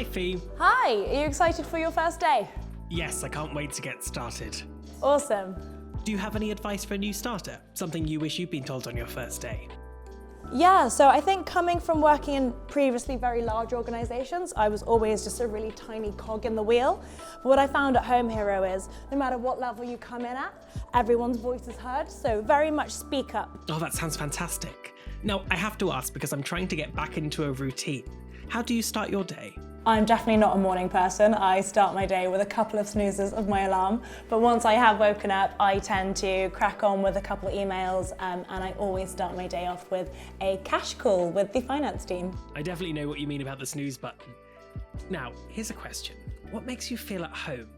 Fee. Hi, are you excited for your first day? Yes, I can't wait to get started. Awesome. Do you have any advice for a new starter? Something you wish you'd been told on your first day? Yeah, so I think coming from working in previously very large organisations, I was always just a really tiny cog in the wheel. But what I found at HomeHero is no matter what level you come in at, everyone's voice is heard, so very much speak up. Oh, that sounds fantastic. Now, I have to ask because I'm trying to get back into a routine. How do you start your day? I'm definitely not a morning person. I start my day with a couple of snoozes of my alarm, but once I have woken up, I tend to crack on with a couple of emails, and I always start my day off with a cash call with the finance team. I definitely know what you mean about the snooze button. Now, here's a question. What makes you feel at home?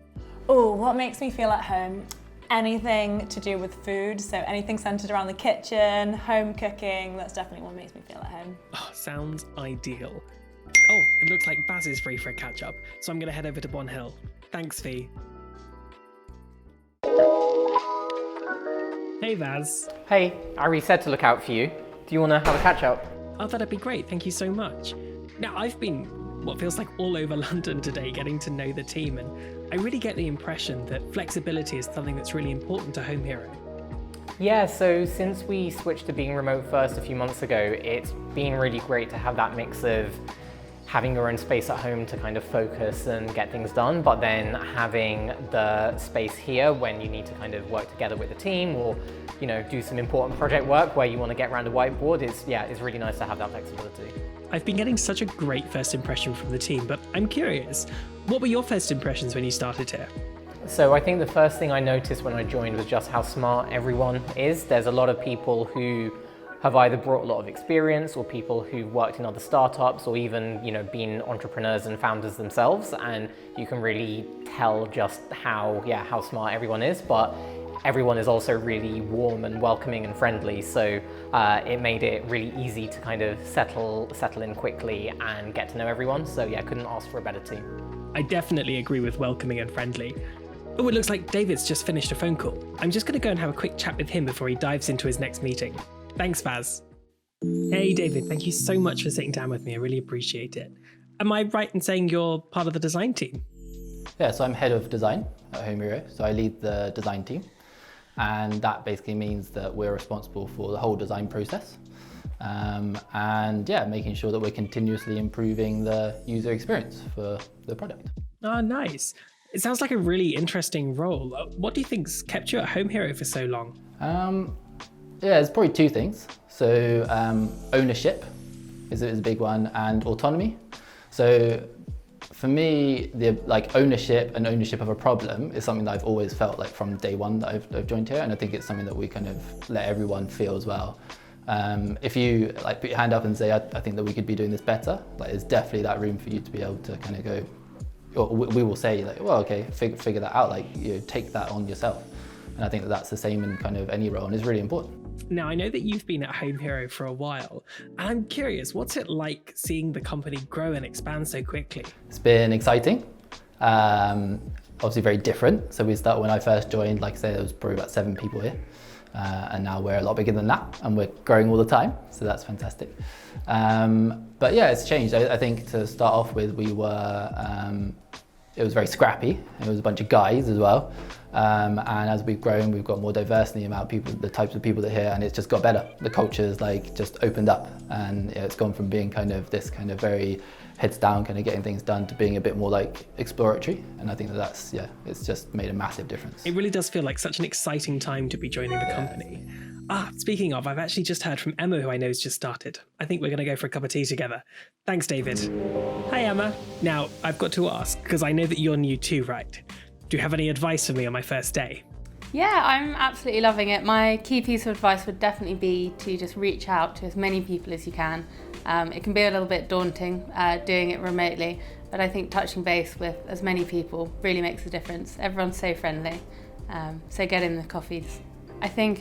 Oh, what makes me feel at home? Anything to do with food, so anything centred around the kitchen, home cooking, that's definitely what makes me feel at home. Oh, sounds ideal. Oh, it looks like Baz is free for a catch-up, so I'm going to head over to Bon Hill. Thanks, Fee. Hey, Baz. Hey, I already said to look out for you. Do you want to have a catch-up? Oh, that'd be great. Thank you so much. Now, I've been what feels like all over London today getting to know the team, and I really get the impression that flexibility is something that's really important to HomeHero. Yeah, so since we switched to being remote first a few months ago, it's been really great to have that mix of having your own space at home to kind of focus and get things done, but then having the space here when you need to kind of work together with the team or, you know, do some important project work where you want to get around a whiteboard. It's really nice to have that flexibility. I've been getting such a great first impression from the team, but I'm curious, what were your first impressions when you started here? So I think the first thing I noticed when I joined was just how smart everyone is. There's a lot of people who have either brought a lot of experience or people who've worked in other startups or even, you know, been entrepreneurs and founders themselves, and you can really tell just how smart everyone is, but everyone is also really warm and welcoming and friendly, so it made it really easy to kind of settle in quickly and get to know everyone. So yeah, couldn't ask for a better team. I definitely agree with welcoming and friendly. Oh, it looks like David's just finished a phone call. I'm just going to go and have a quick chat with him before he dives into his next meeting. Thanks, Baz. Hey, David, thank you so much for sitting down with me. I really appreciate it. Am I right in saying you're part of the design team? Yeah, so I'm head of design at HomeHero, so I lead the design team. And that basically means that we're responsible for the whole design process. And yeah, making sure that we're continuously improving the user experience for the product. Oh, nice. It sounds like a really interesting role. What do you think's kept you at HomeHero for so long? Yeah, there's probably two things. So ownership is a big one, and autonomy. So for me, the ownership and ownership of a problem is something that I've always felt like from day one that I've joined here, and I think it's something that we kind of let everyone feel as well. If you put your hand up and say, I think that we could be doing this better, there's definitely that room for you to be able to kind of go, or we will say well, okay, figure that out, take that on yourself. And I think that that's the same in kind of any role, and it's really important. Now, I know that you've been at HomeHero for a while, and I'm curious, what's it like seeing the company grow and expand so quickly? It's been exciting, obviously very different. So when I first joined, like I say, there was probably about 7 people here, and now we're a lot bigger than that, and we're growing all the time, so that's fantastic. But yeah, it's changed. I think to start off with, it was very scrappy. It was a bunch of guys as well. And as we've grown, we've got more diversity about people, the types of people that are here, and it's just got better. The culture's just opened up, and it's gone from being kind of this kind of very heads down, kind of getting things done, to being a bit more exploratory. And I think that's it's just made a massive difference. It really does feel like such an exciting time to be joining the company. Speaking of, I've actually just heard from Emma, who I know has just started. I think we're going to go for a cup of tea together. Thanks, David. Hi, Emma. Now, I've got to ask, because I know that you're new too, right? Do you have any advice for me on my first day? Yeah, I'm absolutely loving it. My key piece of advice would definitely be to just reach out to as many people as you can. It can be a little bit daunting doing it remotely, but I think touching base with as many people really makes a difference. Everyone's so friendly, so get in the coffees. I think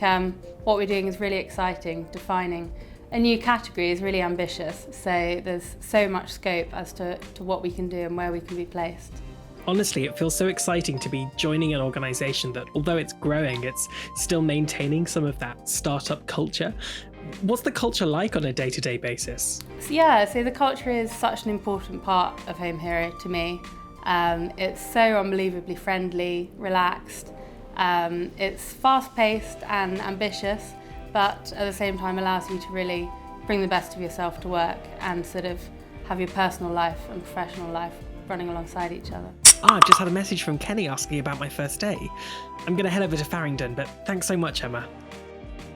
what we're doing is really exciting. Defining a new category is really ambitious, so there's so much scope as to what we can do and where we can be placed. Honestly, it feels so exciting to be joining an organisation that, although it's growing, it's still maintaining some of that startup culture. What's the culture like on a day-to-day basis? So the culture is such an important part of HomeHero to me. It's so unbelievably friendly, relaxed. It's fast-paced and ambitious, but at the same time allows you to really bring the best of yourself to work and sort of have your personal life and professional life running alongside each other. I've just had a message from Kenny asking about my first day. I'm going to head over to Farringdon, but thanks so much, Emma.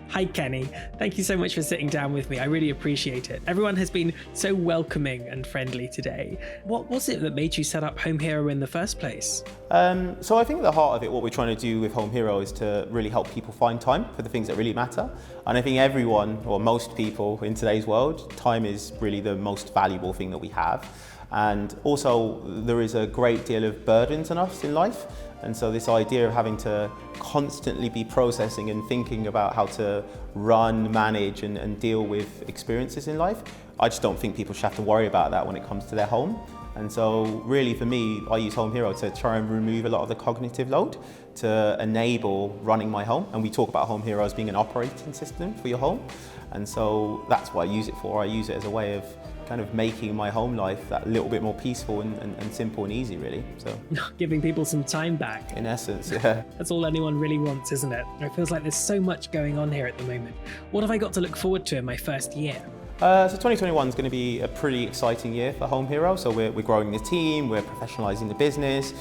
Hi Kenny, thank you so much for sitting down with me. I really appreciate it. Everyone has been so welcoming and friendly today. What was it that made you set up HomeHero in the first place? So I think at the heart of it, what we're trying to do with HomeHero is to really help people find time for the things that really matter. And I think everyone, or most people in today's world, time is really the most valuable thing that we have. And also there is a great deal of burdens on us in life. And so this idea of having to constantly be processing and thinking about how to run, manage and deal with experiences in life, I just don't think people should have to worry about that when it comes to their home. And so really for me, I use HomeHero to try and remove a lot of the cognitive load to enable running my home. And we talk about HomeHero as being an operating system for your home. And so that's what I use it for. I use it as a way of kind of making my home life that little bit more peaceful and simple and easy, really. So Giving people some time back. in essence, yeah. That's all anyone really wants, isn't it? It feels like there's so much going on here at the moment. What have I got to look forward to in my first year? So 2021 is going to be a pretty exciting year for HomeHero. So we're growing the team, we're professionalising the business.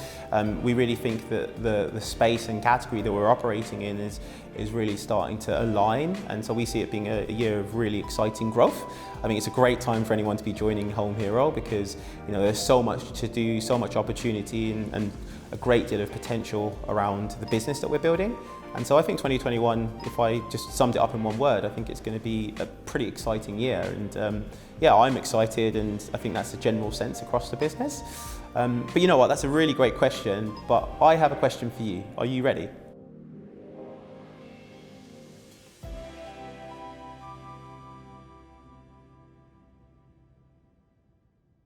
We really think that the space and category that we're operating in is really starting to align, and so we see it being a year of really exciting growth. I think it's a great time for anyone to be joining HomeHero because there's so much to do, so much opportunity and a great deal of potential around the business that we're building. And so I think 2021, if I just summed it up in one word, I think it's going to be a pretty exciting year. And I'm excited, and I think that's the general sense across the business. But you know what, that's a really great question, but I have a question for you. Are you ready?